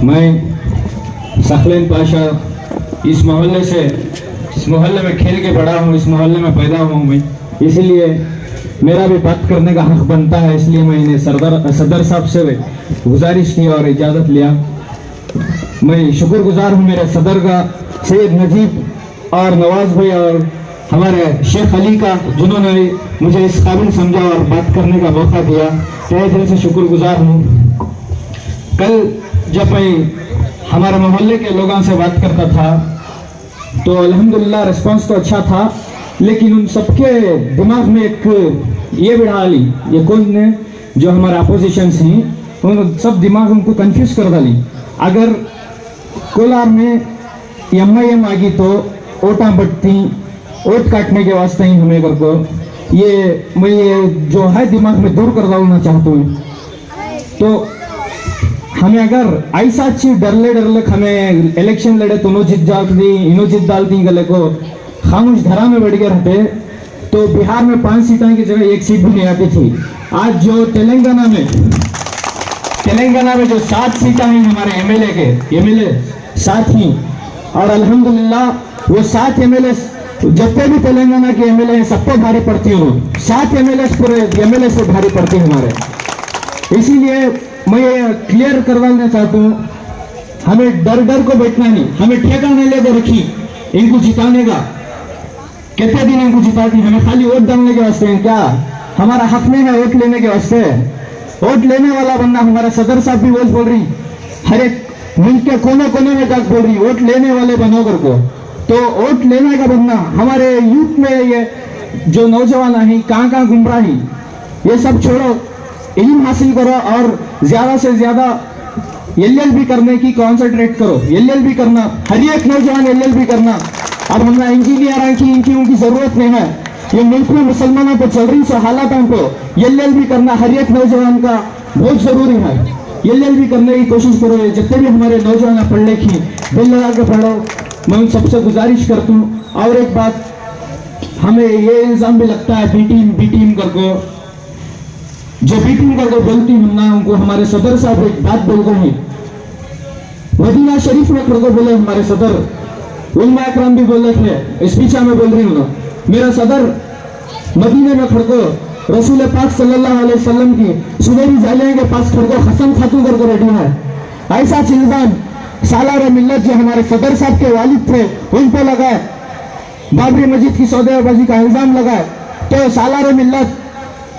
मैं सखलेन पाशा इस मोहल्ले में खेल के बड़ा हूँ, इस मोहल्ले में पैदा हुआ हूँ मैं, इसीलिए मेरा भी बात करने का हक बनता है। इसलिए मैंने सदर साहब से गुजारिश की और इजाज़त लिया। मैं शुक्रगुजार हूँ मेरे सदर का, सैयद नजीब और नवाज भाई और हमारे शेख अली का, जिन्होंने मुझे इस काबिल समझा और बात करने का मौका दिया। तहे दिल से शुक्रगुजार हूँ। कल जब मैं हमारे मोहल्ले के लोगों से बात करता था तो अल्हम्दुलिल्लाह रिस्पांस तो अच्छा था, लेकिन उन सबके दिमाग में एक ये बिठा ली, ये कौन ने जो हमारे अपोजिशन हैं, उन सब दिमाग उनको कंफ्यूज कर डाली। अगर कोलार में MIM आ गई तो वोटा बढ़ती, वोट काटने के वास्ते ही हमें कर को मैं ये जो है दिमाग में दूर कर डालना चाहता हूँ। तो हमें अगर ऐसा चीज डरले हमें इलेक्शन लड़े तो नो जीत डालती गले को खामोश धरा में बैठ गए रहते तो बिहार में 5 सीटों की जगह 1 सीट भी नहीं आती थी। आज जो तेलंगाना में जो 7 सीटें हैं हमारे एमएलए 7 ही, और अल्हम्दुलिल्लाह वो 7 एमएलए जितने भी तेलंगाना के एमएलए हैं सबको भारी पड़ती हूँ। 7 एमएलए से भारी पड़ती है हमारे। इसीलिए मैं ये क्लियर करवाना चाहता हूँ, हमें डर को बैठना नहीं, हमें ठेका नहीं लेकर रखी इनको जिताने का। कितने दिन इनको जिताती, हमें खाली वोट डालने के वास्ते हैं क्या? हमारा हक नहीं है वोट लेने के वास्ते। वोट लेने वाला बनना, हमारा सदर साहब भी बोल रही, हर एक मुल्क के कोने कोने में जाकर बोल रही वोट लेने वाले बनो कर को। तो वोट लेने का बनना, हमारे यूथ में ये जो नौजवान है कहाँ घूम रहा है, ये सब छोड़ो, इल्म हासिल करो और ज्यादा से ज्यादा LLB करने की कॉन्सेंट्रेट करो। LLB करना, हर एक नौजवान LLB करना। अब हमारा इंजीनियर की इनकी उनकी जरूरत नहीं है, ये मुल्क में मुसलमानों पर चल रही हालातों को LLB करना हर एक नौजवान का बहुत जरूरी है। LLB करने की कोशिश करो। जितने भी हमारे नौजवान पढ़ लिखी दिल लगा के पढ़ो, मैं उन सबसे गुजारिश करता हूँ। और एक बात, हमें ये इल्जाम भी लगता है बी टीम करके, जो बी टीम करके बोलती हूँ ना, उनको हमारे सदर साहब एक बात बोलते हैं, मदीना शरीफ में खड़को बोले हमारे सदर, उलमा इकराम भी बोल रहे थे, स्पीच में बोल रही हूँ, मेरा सदर मदीने में खड़को रसूल पाक सल्लल्लाहु अलैहि वसल्लम की सुनहरी जालियां के पास खड़को कसम खातू करके रेडी है। ऐसा इल्जाम सालार मिल्लत जो हमारे सदर साहब के वालिद थे उन पर लगाए, बाबरी मस्जिद की सौदेबाजी का इल्जाम लगाए, तो सालार मिल्लत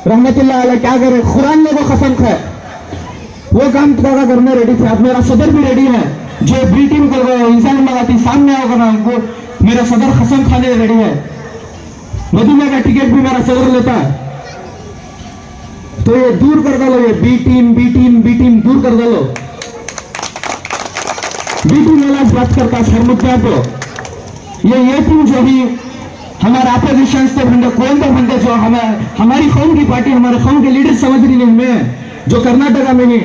रहमतुल्लाह अलैह क्या करे, कुरान ने वो कसम खाए, वो काम करने रेडी थे। अब मेरा सदर भी रेडी है, जो बी टीम कर रहे इल्जाम लगाती सामने आओगे ना, उनको मेरा सदर कसम खाने रेडी है। मदीना का टिकट भी मेरा सदर लेता है। तो ये दूर कर डालो, ये बी टीम दूर कर डालो। बी टीम वाला बात करता हर मुद्दा को, ये टीम जो भी हमारा अपोजिशन तो बंदे कौन तो बंदे जो हमारी कौम की पार्टी, हमारे कौम के लीडर समझ रही नहीं हमें, जो कर्नाटका में नहीं,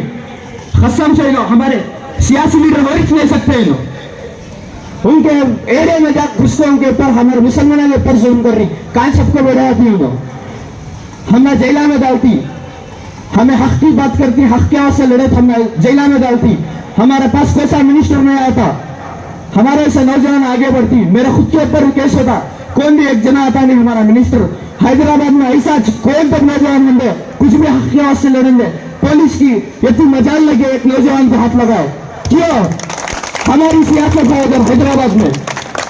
कसम से लो हमारे सियासी लीडर वरिष्ठ नहीं सकते लो, उनके एरिया में जाकर घुसते, उनके ऊपर हमारे मुसलमानों के ऊपर जुल्म कर रही, कहा सबको बढ़ाती हूँ, हमें जेला में डालती, हमें हक की बात करती, हक के से लड़े हमें जेला में डालती। हमारे पास कोई सा मिनिस्टर नहीं आया था, हमारे से नौजवान आगे बढ़ती, मेरे खुद के ऊपर केस होता, कौन भी एक जना आता नहीं हमारा मिनिस्टर। हैदराबाद में ऐसा कोई तो नौजवान बंदे कुछ भी हक के से लड़ेंगे, पुलिस की ये तो मजाल लगे एक नौजवान को हाथ लगाए, क्यों? हमारी सियासत है उधर हैदराबाद में,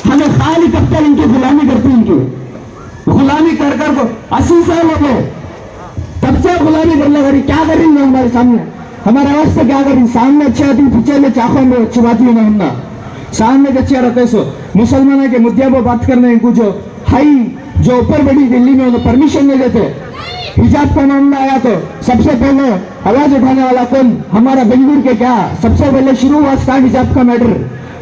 हमें खाली कब तक इनकी गुलामी करती, इनकी गुलामी कर कर को 80 साल हो गए, तब से गुलामी कर लगा रही, क्या कर रही है हमारे सामने, हमारे आवाज से क्या कर रही, सामने अच्छे आती, पीछे में चाकों में अच्छी बात ही नहीं होना, सामने के अच्छे रहते सो मुसलमानों के मुद्दे पर बात करने, इनको जो हाई जो ऊपर बड़ी दिल्ली में उन्हें परमिशन नहीं देते। हिजाब का मामला आया तो सबसे पहले आवाज उठाने वाला कौन? हमारा बेंगलुरु के क्या सबसे पहले शुरुआत था हिजाब का मैटर,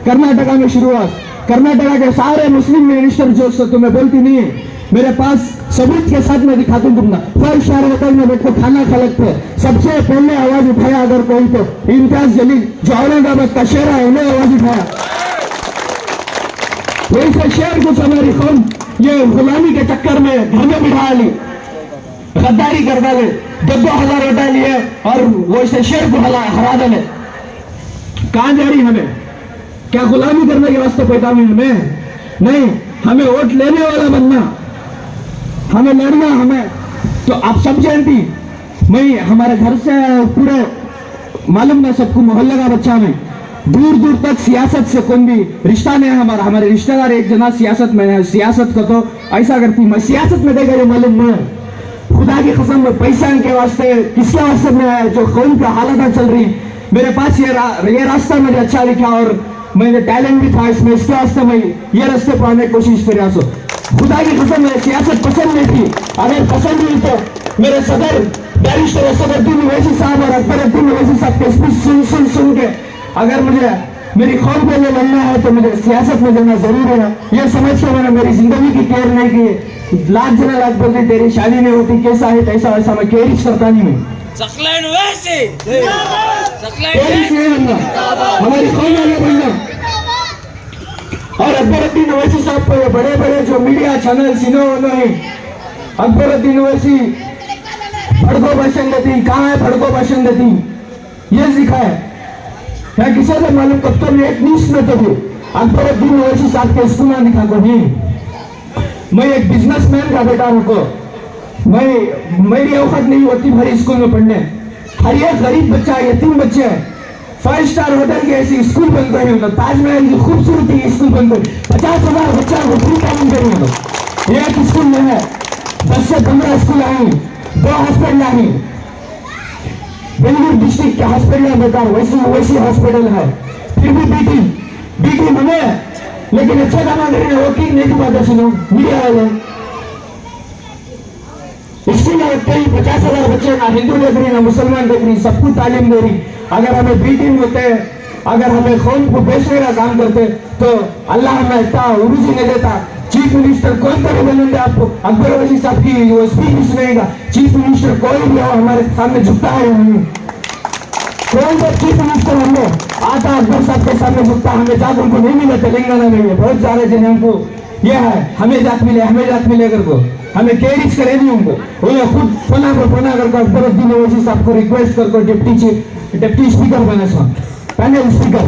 कर्नाटका में शुरुआत। कर्नाटका के सारे मुस्लिम मिनिस्टर जो तुम्हें बोलती नहीं है, मेरे पास सबूत के साथ मैं दिखाती हूँ, तुमने 5 स्टार होटल में बैठ कर खाना खा लगते, सबसे पहले आवाज उठाया अगर कोई तो इम्तियाज जलील जो औरंगाबाद का शेर है, उन्हें आवाज उठाया। वैसे शेर कुछ हमारी कौम ये गुलामी के चक्कर में घर में बिठा ली, गद्दारी कर डाले, दो हजार वोटा लिए और वो इसे शेर को हरा डाले। कहां जा रही हमें? क्या गुलामी करने के वास्ते पैदा हुई हमें? नहीं, हमें वोट लेने वाला बनना, हमें लड़ना। हमें तो आप सब जानती, मैं हमारे घर से पूरे मालूम ना सबको, मोहल्ले का बच्चा में दूर दूर तक सियासत से कोई भी रिश्ता नहीं है हमारे रिश्तेदार एक जना सियासत में है। सियासत को तो ऐसा करती, मैं सियासत में देगा ये मालूम नहीं है। खुदा की कसम में पैसा के वास्ते किसके वास्ते में है? जो कौन की हालत चल रही, मेरे पास ये रास्ता मुझे अच्छा दिखा और मैंने टैलेंट भी था इसमें, इसके वास्ते मैं ये रास्ते पर आने की कोशिश कर रहा हूँ। खुदा की कसम में सियासत पसंद नहीं थी। अगर पसंद हुई तो मेरे सदर बैरिस्टर असदुद्दीन ओवैसी साहब और अकबरुद्दीन ओवैसी साहब के स्पीच सुन के अगर मुझे मेरी कौम के लिए लड़ना है तो मुझे सियासत में जाना जरूरी है। ये समझ के मैंने मेरी जिंदगी की केयर नहीं की। लाख जना लाख बोलते तेरी शादी नहीं होती, कैसा है कैसा वैसा, मैं केयर करता नहीं। मैं हमारी कौम आगे बढ़ना। और अकबरुद्दीन ओवैसी साहब को बड़े बड़े जो मीडिया चैनल इन्होंने अकबरुद्दीन ओवैसी भड़को भाषण देती, कहाँ है भड़को भाषण देती, ये सिखा है क्या किसी से मालूम? कब तो एक न्यूज में तो भी अकबरुद्दीन ओवैसी साहब के स्कूल में दिखा को नहीं। मैं एक बिजनेसमैन का बेटा हूँ, मेरी औकात नहीं होती भारी स्कूल में पढ़ने। हर एक गरीब बच्चा, यतीम बच्चे है, 5 स्टार होटल के ऐसी स्कूल बन गए हैं, ताजमहल की खूबसूरती स्कूल बन गई, 50,000 बच्चा को फ्री तालीम करेंगे। एक स्कूल में है 10 से 15 स्कूल आई, 2 हॉस्पिटल आई, बेंगलुरु डिस्ट्रिक्ट के हॉस्पिटल बेकार वैसी हॉस्पिटल है। फिर भी बीटी हमें, लेकिन अच्छा कमा कर रहे हैं। वो की नहीं दिखाते सुनो मीडिया वाले, स्कूल में रखते ही 50,000 बच्चे, ना हिंदू देख रही ना मुसलमान देख रही, सबको तालीम दे रही। अगर हमें बीटी होते, अगर हमें कौन को बेचने का काम करते तो अल्लाह हमें इतना उर्जी नहीं देता। चीफ मिनिस्टर कौन करे बोलेंगे आपको? अकबर ओवैसी साहब की वो स्पीच सुनेगा, चीफ मिनिस्टर कोई भी हो हमारे सामने झुकता है नहीं। कौन सा चीफ मिनिस्टर हमने आता अकबर साहब के सामने झुकता? हमें जात उनको नहीं मिला तेलंगाना में, बहुत सारे जन हमको यह है हमें जात मिले कर को हमें केरिच करे नहीं उनको। उन्हें खुद फोना करके अकबरुद्दीन ओवैसी साहब को रिक्वेस्ट करके डिप्टी स्पीकर बने, पैनल स्पीकर।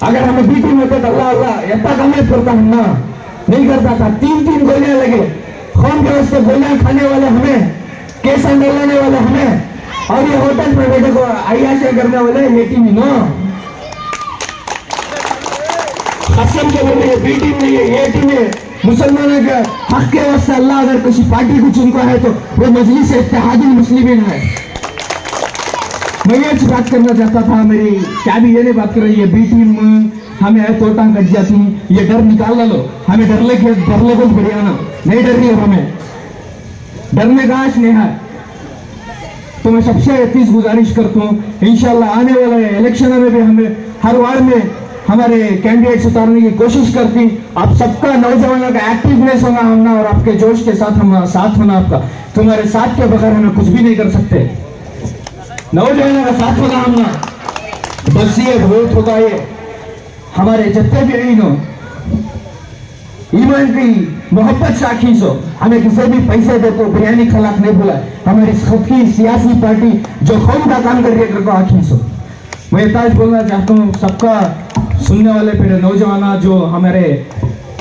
अगर हमें बीटी में तो अल्लाह इतना कमेंट करता हम ना नहीं करता था। 3 गोलियां लगे, कौन के वास्ते गोलियां खाने वाले हमें, केस डालने वाले हमें, और ये होटल में बेटे को अयाशी करने वाले बेटी में नो कसम के बोले बीटी में ये टीम में मुसलमानों के हक के वास्ते अल्लाह अगर किसी पार्टी को चुनता है तो वो मजलिस इत्तेहादुल मुस्लिमीन है। मैं ये बात करना चाहता था, मेरी क्या भी ये नहीं बात कर रही है। बी टीम हमें है तोटा कट जाती, ये डर निकाल लो, हमें डरले कुछ बढ़िया ना, नहीं डर रही है हमें, डरने का आज नहीं है। तो मैं सबसे अतीस गुजारिश करता हूँ, इंशाल्लाह आने वाले इलेक्शन में भी हमें हर वार्ड में हमारे कैंडिडेट्स उतारने की कोशिश करती। आप सबका नौजवानों का एक्टिवनेस होना हमना और आपके जोश के साथ हमारा साथ होना आपका, तुम्हारे साथ के बगैर हमें कुछ भी नहीं कर सकते। नौजवानों का साथ होना हमना बस ये बहुत होगा। ये हमारे जितने भी इन ईमान की मोहब्बत से आखी सो, हमें किसी भी पैसे दे तो बिरयानी खिलाफ नहीं बोला। हमारी खुद की सियासी पार्टी जो कौन का काम कर रही है आखी सो। मैं ताज बोलना चाहता हूँ सबका सुनने वाले मेरे नौजवान जो हमारे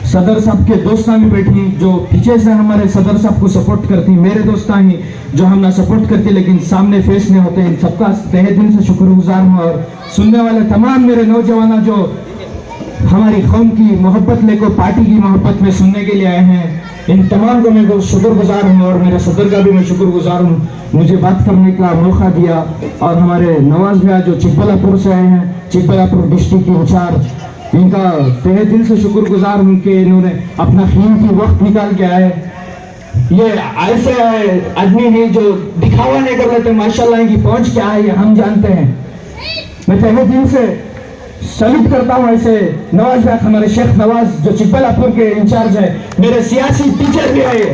सदर साहब के दोस्तान भी बैठी, जो पीछे से हमारे सदर साहब को सपोर्ट करती, मेरे दोस्तान ही जो हम ना सपोर्ट करती लेकिन सामने फेस नहीं होते, इन सबका तहे दिल से शुक्रगुजार हूँ। और सुनने वाले तमाम मेरे नौजवान जो हमारी कौम की मोहब्बत लेकर पार्टी की मोहब्बत में सुनने के लिए आए हैं, इन तमाम को मैं शुक्रगुजार हूँ। और मेरे सदर का भी मैं शुक्रगुजार हूँ, मुझे बात करने का मौका दिया। और हमारे नवाज भैया जो चिकबल्लापुर से आए हैं, चिकबल्लापुर डिस्ट्रिक्ट के इंचार्ज, इनका तहे दिल से शुक्रगुजार हूँ कि इन्होंने अपना कीमती वक्त निकाल के आए। ये ऐसे आदमी नहीं जो दिखावा नहीं कर लेते, माशाल्लाह इनकी पहुंच क्या है ये हम जानते हैं। मैं तहे दिल से सैल्यूट करता हूँ ऐसे नवाज भाई, हमारे शेख नवाज जो चिकबल्लापुर के इंचार्ज है, मेरे सियासी टीचर भी है।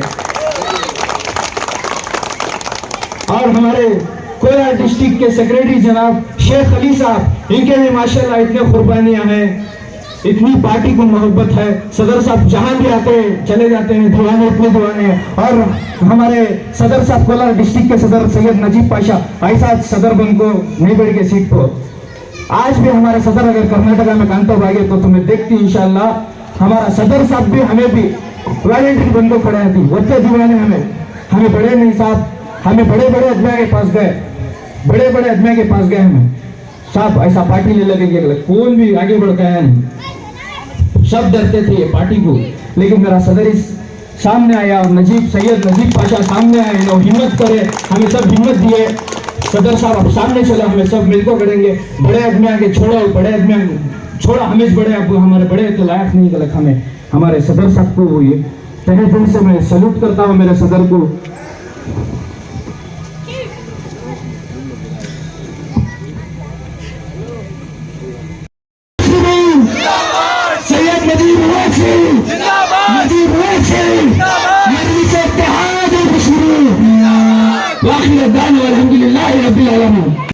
और हमारे कोयला डिस्ट्रिक्ट के सेक्रेटरी जनाब शेख अली साहब, इनके भी माशाल्लाह इतने कुर्बानियां हैं। इतनी पार्टी को मोहब्बत है। सदर साहब जहां भी आते हैं चले जाते हैं, दीवाने इतने दीवाने हैं। और हमारे सदर साहब कोलार डिस्ट्रिक्ट के सदर सैयद नजीब पाशा ऐसा सदर बन को नहीं बैठ के सीट को आज भी हमारे सदर अगर कर्नाटका में कांतो भागे तो तुम्हें देखती इंशाल्लाह हमारा सदर साहब भी हमें भी वॉलेंटियर बन को खड़े थी वत्ते दीवाने हमें बड़े नहीं साहब, हमें बड़े बड़े आदमी के पास गए, बड़े बड़े आदमी के पास गए हमें साहब ऐसा पार्टी ले लगेंगे, कौन भी आगे बढ़ गया नहीं, सब डरते थे ये पार्टी को। लेकिन मेरा सदर इस सामने आया और सैयद नजीब पाशा सामने आए, लोग हिम्मत करे, हमें सब हिम्मत दिए। सदर साहब अब सामने चलो, हमें सब मिलकर करेंगे, बड़े आदमी आगे छोड़ो, बड़े आदमी छोड़ा, हमें बड़े अब हमारे बड़े तो लायक नहीं गलत हमें हमारे सदर साहब को ये तहे दिल से मैं सैल्यूट करता हूँ मेरे सदर को। सैयद नजीब ओवैसी नजीब ओवैसी मजलिस इत्तेहाद और मशरूर वाखिर दान अल्हम्दुलिल्लाह रब्बिल आलमीन।